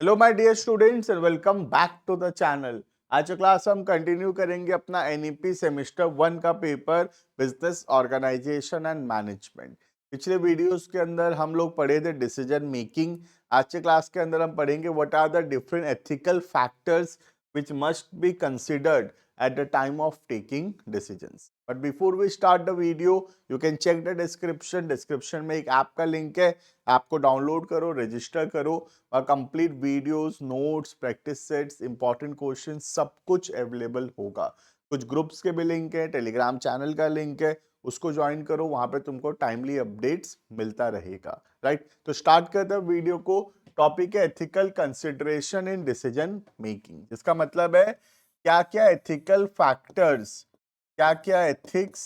Hello my dear students and welcome back to the channel. आज का class हम continue करेंगे अपना एनईपी सेमेस्टर 1 का paper business organisation and management. पिछले वीडियोस के अंदर हम लोग पढ़े थे डिसीजन मेकिंग। आज के क्लास के अंदर हम पढ़ेंगे what are the different ethical factors which must be considered at the time of taking decisions. But before we start the video, you can check the description. Description में एक app का link है, app को download करो, register करो और complete videos, notes, practice sets, important question सब कुछ अवेलेबल होगा। कुछ ग्रुप्स के भी लिंक है, टेलीग्राम चैनल का लिंक है, उसको ज्वाइन करो, वहां पे तुमको टाइमली अपडेट्स मिलता रहेगा। राइट, तो स्टार्ट करते हैं वीडियो को। टॉपिक है ethical consideration in decision making, जिसका मतलब है क्या क्या एथिकल फैक्टर्स, क्या क्या एथिक्स,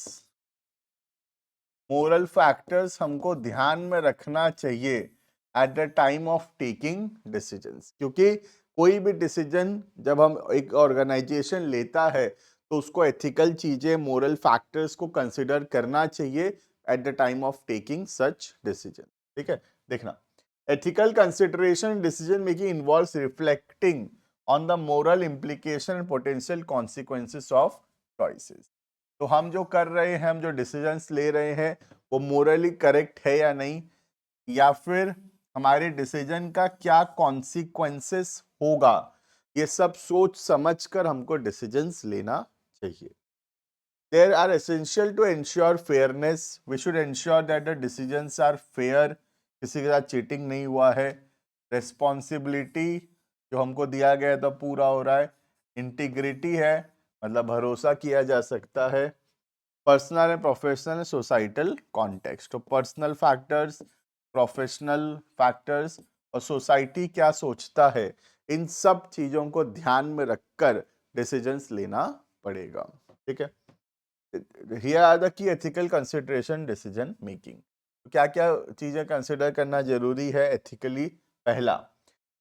मोरल फैक्टर्स हमको ध्यान में रखना चाहिए at the time of taking decisions. क्योंकि कोई भी डिसीजन जब हम एक ऑर्गेनाइजेशन लेता है तो उसको एथिकल चीजें, मोरल फैक्टर्स को कंसिडर करना चाहिए at the time of taking such decision. ठीक है, देखना, ethical consideration in decision making involves reflecting on the moral implication and potential consequences of choices. तो हम जो कर रहे हैं, हम जो डिसीजंस ले रहे हैं वो मोरली करेक्ट है या नहीं, या फिर हमारे डिसीजन का क्या कॉन्सिक्वेंसेस होगा, ये सब सोच समझ कर हमको डिसीजंस लेना चाहिए। There are essential to ensure fairness. We should ensure that the decisions are fair. किसी के साथ चीटिंग नहीं हुआ है। रेस्पॉन्सिबिलिटी जो हमको दिया गया है तो पूरा हो रहा है। इंटीग्रिटी है, मतलब भरोसा किया जा सकता है। Personal and professional societal context, तो पर्सनल फैक्टर्स, प्रोफेशनल फैक्टर्स और सोसाइटी क्या सोचता है, इन सब चीजों को ध्यान में रखकर डिसीजंस लेना पड़ेगा। ठीक है, here are the key ethical consideration decision making. क्या क्या चीजें कंसिडर करना जरूरी है एथिकली। पहला,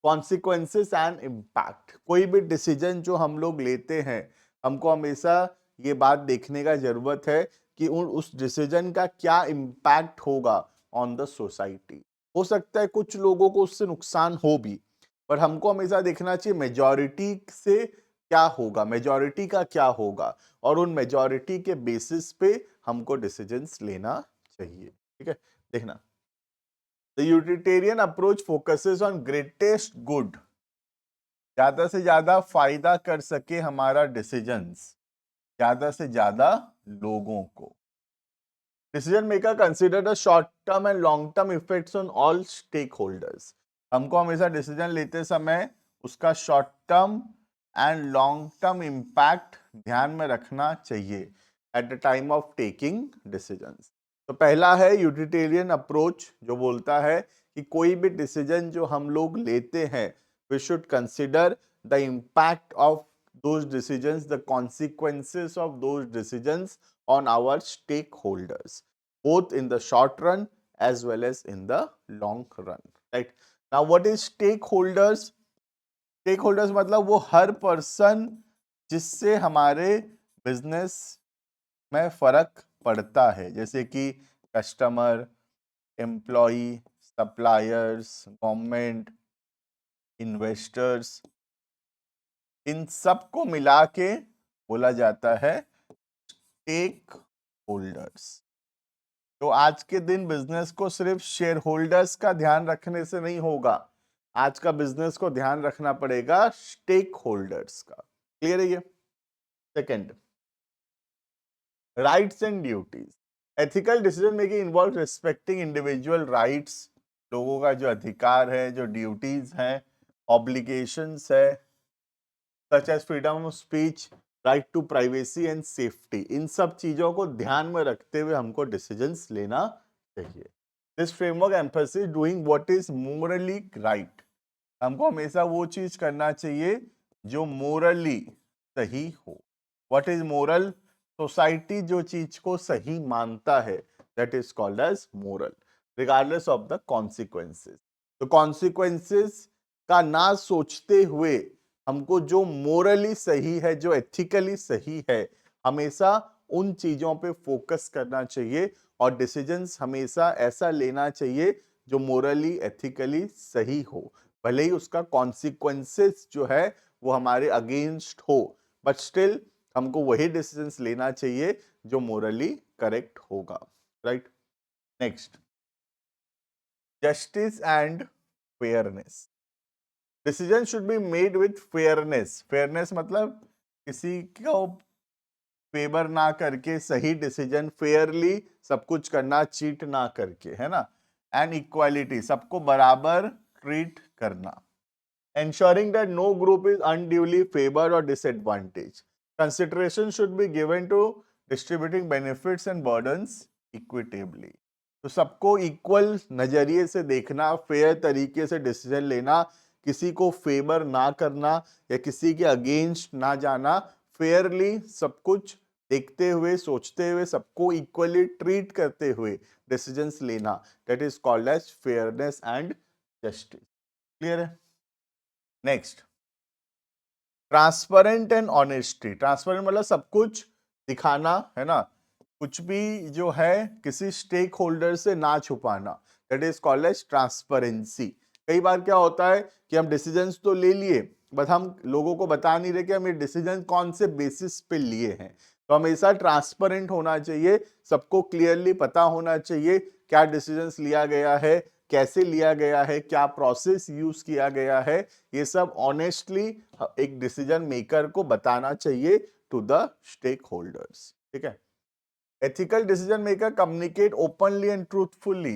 कॉन्सिक्वेंसेस एंड इम्पैक्ट। कोई भी डिसीजन जो हम लोग लेते हैं, हमको हमेशा ये बात देखने का जरूरत है कि उस डिसीजन का क्या इम्पैक्ट होगा ऑन द सोसाइटी। हो सकता है कुछ लोगों को उससे नुकसान हो भी, पर हमको हमेशा देखना चाहिए मेजॉरिटी से क्या होगा, मेजॉरिटी का क्या होगा, और उन मेजॉरिटी के बेसिस पे हमको डिसीजंस लेना चाहिए। ठीक है, देखना, the utilitarian approach focuses on greatest good. ज्यादा से ज्यादा फायदा कर सके हमारा डिसीजंस ज्यादा से ज्यादा लोगों को। Decision maker consider the short term and long term effects on all stakeholders. हमको हमेशा डिसीजन लेते समय उसका short term and long term impact ध्यान में रखना चाहिए at the time of taking decisions. तो पहला है यूटिलिटेरियन अप्रोच, जो बोलता है कि कोई भी डिसीजन जो हम लोग लेते हैं, we should consider the impact of those decisions, the consequences of those decisions on our stakeholders, both in the short run as well as in the long run. Right, now what is stakeholders? Stakeholders मतलब वो हर person जिससे हमारे business में फर्क पड़ता है, जैसे कि customer, employ, suppliers, government, investors, इन सब को मिला के बोला जाता है स्टेक होल्डर्स। तो आज के दिन बिजनेस को सिर्फ शेयर होल्डर्स का ध्यान रखने से नहीं होगा, आज का बिजनेस को ध्यान रखना पड़ेगा स्टेक होल्डर्स का। क्लियर है ये? Second, rights and duties. Ethical decision making involve respecting individual rights, लोगों का जो अधिकार है, जो ड्यूटीज हैं, ऑब्लिगेशंस है, such as freedom of speech, right to privacy and safety. इन सब चीजों को ध्यान में रखते हुए हमको डिसीजंस लेना चाहिए। This framework emphasis doing what is Morli right. हमको हमेशा वो चीज करना चाहिए जो मोरली सही हो। What is moral? सोसाइटी जो चीज को सही मानता है, that is called as moral, regardless of the consequences. तो कॉन्सिक्वेंसेस का ना सोचते हुए हमको जो मोरली सही है, जो एथिकली सही है, हमेशा उन चीजों पे फोकस करना चाहिए और डिसीजंस हमेशा ऐसा लेना चाहिए जो मोरली एथिकली सही हो। भले ही उसका कॉन्सिक्वेंसेस जो है वो हमारे अगेंस्ट हो, बट स्टिल हमको वही डिसीजंस लेना चाहिए जो मोरली करेक्ट होगा, right. Next, justice and fairness. Decision should be made with fairness. Fairness मतलब किसी को फेवर ना करके सही डिसीजन, फेयरली सब कुछ करना, चीट ना करके, है ना। एंड इक्वालिटी, सबको बराबर ट्रीट करना। ensuring that no group is unduly favored or disadvantaged. Consideration should be given to distributing benefits and burdens equitably. तो सबको इक्वल नजरिए से देखना, फेयर तरीके से डिसीजन लेना, किसी को फेवर ना करना या किसी के अगेंस्ट ना जाना, फेयरली सब कुछ देखते हुए, सोचते हुए, सबको इक्वली ट्रीट करते हुए डिसीजंस लेना, that is called as fairness and justice. Clear है? Next, transparent and honesty. Transparent मतलब सब कुछ दिखाना, है ना, कुछ भी जो है किसी स्टेक होल्डर से ना छुपाना, that is called as transparency. कई बार क्या होता है कि हम डिसीजंस तो ले लिए, बट हम लोगों को बता नहीं रहे कि हम ये डिसीजन कौन से बेसिस पे लिए हैं। तो हमेशा ट्रांसपेरेंट होना चाहिए, सबको क्लियरली पता होना चाहिए क्या डिसीजंस लिया गया है, कैसे लिया गया है, क्या प्रोसेस यूज किया गया है, ये सब ऑनेस्टली एक डिसीजन मेकर को बताना चाहिए टू द स्टेक होल्डर्स। ठीक है। Ethical decision maker communicate openly and truthfully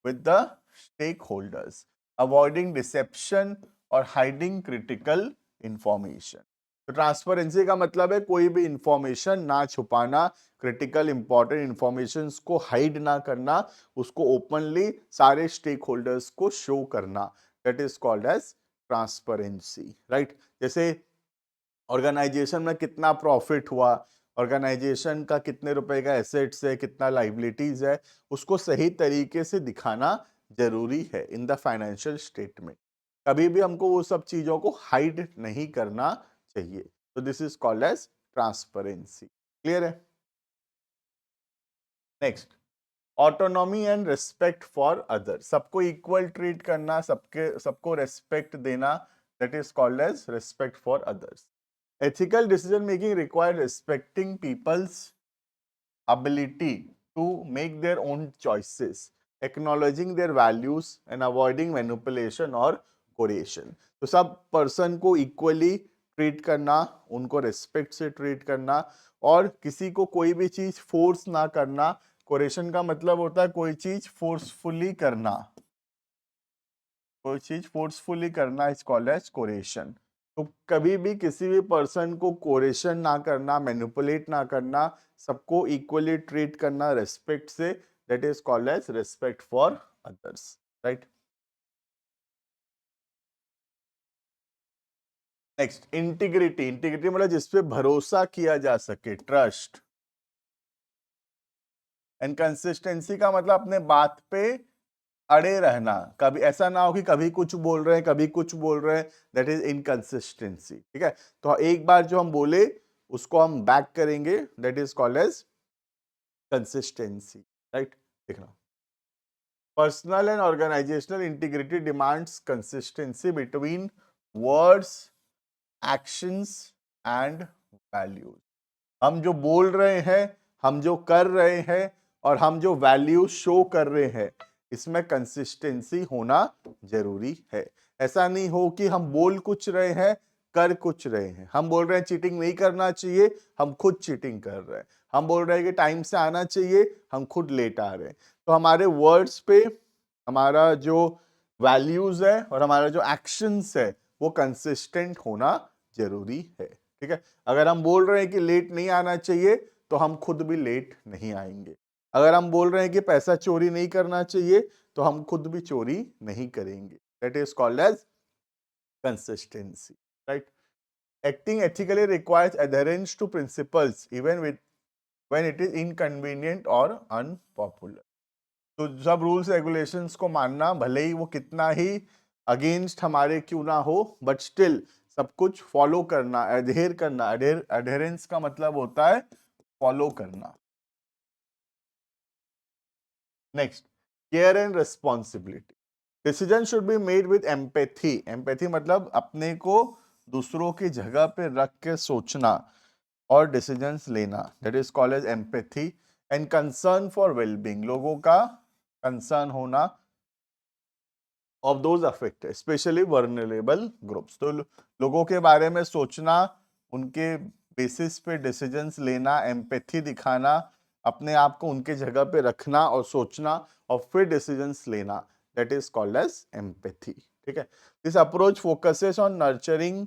with the stakeholders, avoiding deception और हाइडिंग क्रिटिकल इंफॉर्मेशन। तो ट्रांसपेरेंसी का मतलब है कोई भी इंफॉर्मेशन ना छुपाना, क्रिटिकल इंपॉर्टेंट इंफॉर्मेशन को हाइड ना करना, उसको ओपनली सारे स्टेक होल्डर्स को शो करना, that is called as transparency, right. जैसे ऑर्गेनाइजेशन में कितना प्रॉफिट हुआ, ऑर्गेनाइजेशन का कितने रुपए का एसेट्स है, कितना लाइबिलिटीज है, उसको सही तरीके से दिखाना जरूरी है इन द फाइनेंशियल स्टेटमेंट। कभी भी हमको वो सब चीजों को हाइड नहीं करना चाहिए। तो this is called as transparency. Clear है? Next, autonomy and respect for other. सबको इक्वल ट्रीट करना, सबको रेस्पेक्ट देना, that is called as respect for others. Ethical decision making requires respecting people's ability to make their own choices, acknowledging their values and avoiding manipulation or coercion. तो सब person को equally treat करना, उनको respect से treat करना, और किसी को कोई भी चीज फोर्स ना करना। कोरेशन का मतलब होता है कोई चीज फोर्सफुली करना, कोई चीज फोर्सफुली करना इज कॉल्ड एज कोरेशन। तो कभी भी किसी भी पर्सन को कोरेशन ना करना, मैनिपुलेट ना करना, सबको इक्वली ट्रीट करना रेस्पेक्ट से, that is called as respect for others, right. Next, integrity. Integrity मतलब जिसपे भरोसा किया जा सके, ट्रस्ट। एंड कंसिस्टेंसी का मतलब अपने बात पे अड़े रहना, कभी ऐसा ना हो कि कभी कुछ बोल रहे हैं कभी कुछ बोल रहे हैं, दैट इज इनकंसिस्टेंसी। ठीक है, तो एक बार जो हम बोले उसको हम बैक करेंगे, that is called as consistency, right. देखना, personal and organisational integrity demands consistency between words, actions and values. हम जो बोल रहे हैं, हम जो कर रहे हैं, और हम जो वैल्यू शो कर रहे हैं, इसमें कंसिस्टेंसी होना जरूरी है। ऐसा नहीं हो कि हम बोल कुछ रहे हैं, कर कुछ रहे हैं। हम बोल रहे हैं चीटिंग नहीं करना चाहिए, हम खुद चीटिंग कर रहे हैं। हम बोल रहे हैं कि टाइम से आना चाहिए, हम खुद लेट आ रहे हैं। तो हमारे वर्ड्स पे हमारा जो वैल्यूज है और हमारा जो एक्शंस है वो कंसिस्टेंट होना जरूरी है। ठीक है, अगर हम बोल रहे हैं कि लेट नहीं आना चाहिए तो हम खुद भी लेट नहीं आएंगे। अगर हम बोल रहे हैं कि पैसा चोरी नहीं करना चाहिए तो हम खुद भी चोरी नहीं करेंगे। That is called as consistency, right. Acting ethically requires adherence to principles even with when it is inconvenient और unpopular। तो सब रूल्स रेगुलेशंस को मानना, भले ही वो कितना ही अगेंस्ट हमारे क्यों ना हो, बट स्टिल सब कुछ फॉलो करना, अडेयर करना। अडेरेंस का मतलब होता है फॉलो करना। Next, care and responsibility. Decision should be made with empathy. Empathy मतलब अपने को दूसरों की जगह पे रख के सोचना और डिसीजंस लेना, that is called as empathy. And concern for wellbeing, लोगों का कंसर्न होना of those affected specially vulnerable groups. तो लोगों के बारे में सोचना, उनके बेसिस पे डिसीजंस लेना, एम्पैथी दिखाना, अपने आप को उनके जगह पे रखना और सोचना और फिर डिसीजंस लेना, that is called as empathy. ठीक है, this approach focuses on nurturing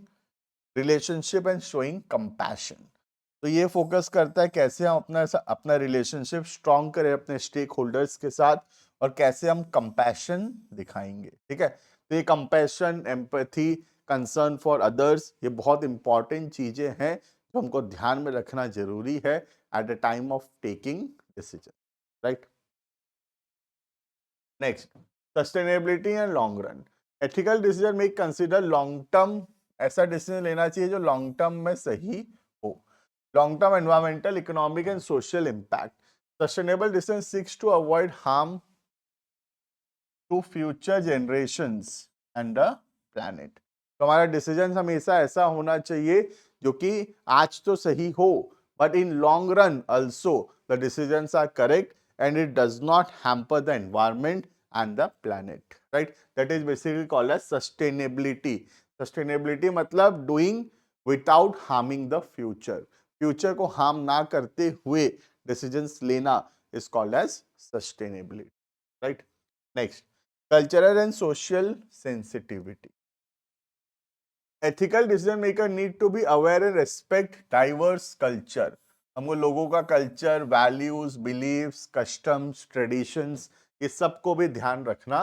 relationship and showing compassion. तो ये फोकस करता है कैसे हम अपना रिलेशनशिप स्ट्रॉन्ग करें अपने स्टेक होल्डर्स के साथ और कैसे हम कंपैशन दिखाएंगे। ठीक है, तो ये compassion, empathy, concern for others, ये बहुत इंपॉर्टेंट चीजें हैं जो हमको ध्यान में रखना जरूरी है at the time of taking decision, right. Next, sustainability and long run. Ethical decision make consider long term, ऐसा डिसीजन लेना चाहिए जो लॉन्ग टर्म में सही हो। Long term environmental, economic and social impact. Sustainable decision seeks to avoid harm to future generations and the planet. तो हमारा decision हमेशा ऐसा होना चाहिए जो कि आज तो सही हो, but in long run also the decisions are correct and it does not hamper the environment and the planet, right? That is basically called as sustainability. Sustainability मतलब doing without harming the future, future को harm ना करते हुए decisions लेना is called as sustainability, right? Next, cultural and social sensitivity. Ethical decision maker need to be aware and respect diverse culture. हमको लोगों का culture, values, believes, customs, traditions, ये सबको भी ध्यान रखना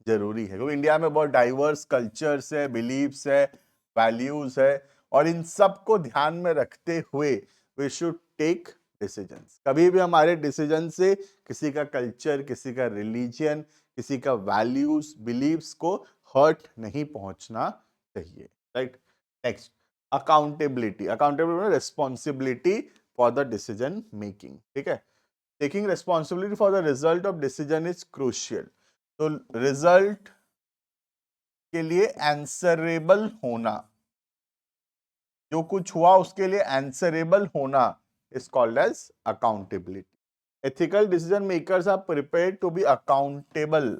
जरूरी है क्योंकि इंडिया में बहुत डाइवर्स कल्चर्स है, बिलीव्स है, वैल्यूज है और इन सबको ध्यान में रखते हुए वी शुड टेक डिसीजंस। कभी भी हमारे डिसीजन से किसी का कल्चर, किसी का रिलीजन, किसी का वैल्यूज, बिलीव्स को हर्ट नहीं पहुंचना चाहिए, right. Next, accountability. Accountability responsibility for the decision making. ठीक है, taking responsibility for the result of decision is crucial. तो रिजल्ट के लिए आंसरेबल होना, जो कुछ हुआ उसके लिए आंसरेबल होना is called as accountability. Ethical decision makers are prepared to be accountable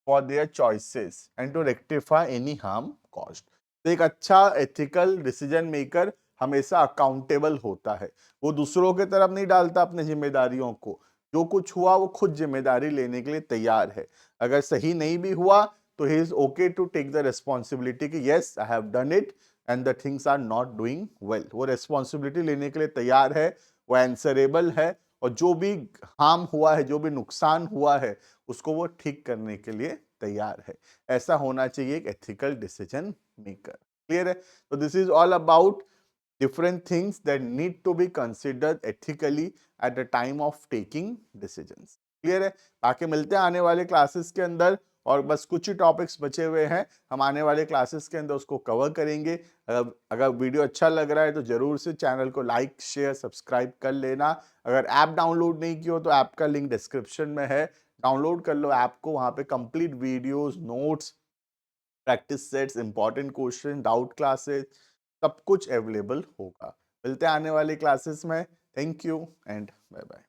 for their choices and to rectify any harm caused. तो एक अच्छा एथिकल डिसीजन मेकर हमेशा अकाउंटेबल होता है, वो दूसरों के तरफ नहीं डालता अपने जिम्मेदारियों को, जो कुछ हुआ वो खुद जिम्मेदारी लेने के लिए तैयार है। अगर सही नहीं भी हुआ तो he is okay to take the responsibility कि yes I have done it and the things are not doing well. वो रिस्पॉन्सिबिलिटी लेने के लिए तैयार है, वो आंसरेबल है और जो भी हार्म हुआ है, जो भी नुकसान हुआ है उसको वो ठीक करने के लिए तैयार है। ऐसा होना चाहिए एक एथिकल डिसीजन मेकर। क्लियर है? तो this is all about different things that need to be considered ethically at the time of taking decisions. Clear है? बाकी मिलते हैं आने वाले क्लासेस के अंदर और बस कुछ ही टॉपिक्स बचे हुए हैं, हम आने वाले क्लासेस के अंदर उसको कवर करेंगे। अगर वीडियो अच्छा लग रहा है तो जरूर से चैनल को लाइक, शेयर, सब्सक्राइब कर लेना। अगर ऐप डाउनलोड नहीं की हो तो ऐप का लिंक डिस्क्रिप्शन में है, डाउनलोड कर लो ऐप को, वहां पे complete videos, notes, practice sets, important question, doubt classes, सब कुछ अवेलेबल होगा। मिलते हैं आने वाली क्लासेस में। Thank you and bye bye.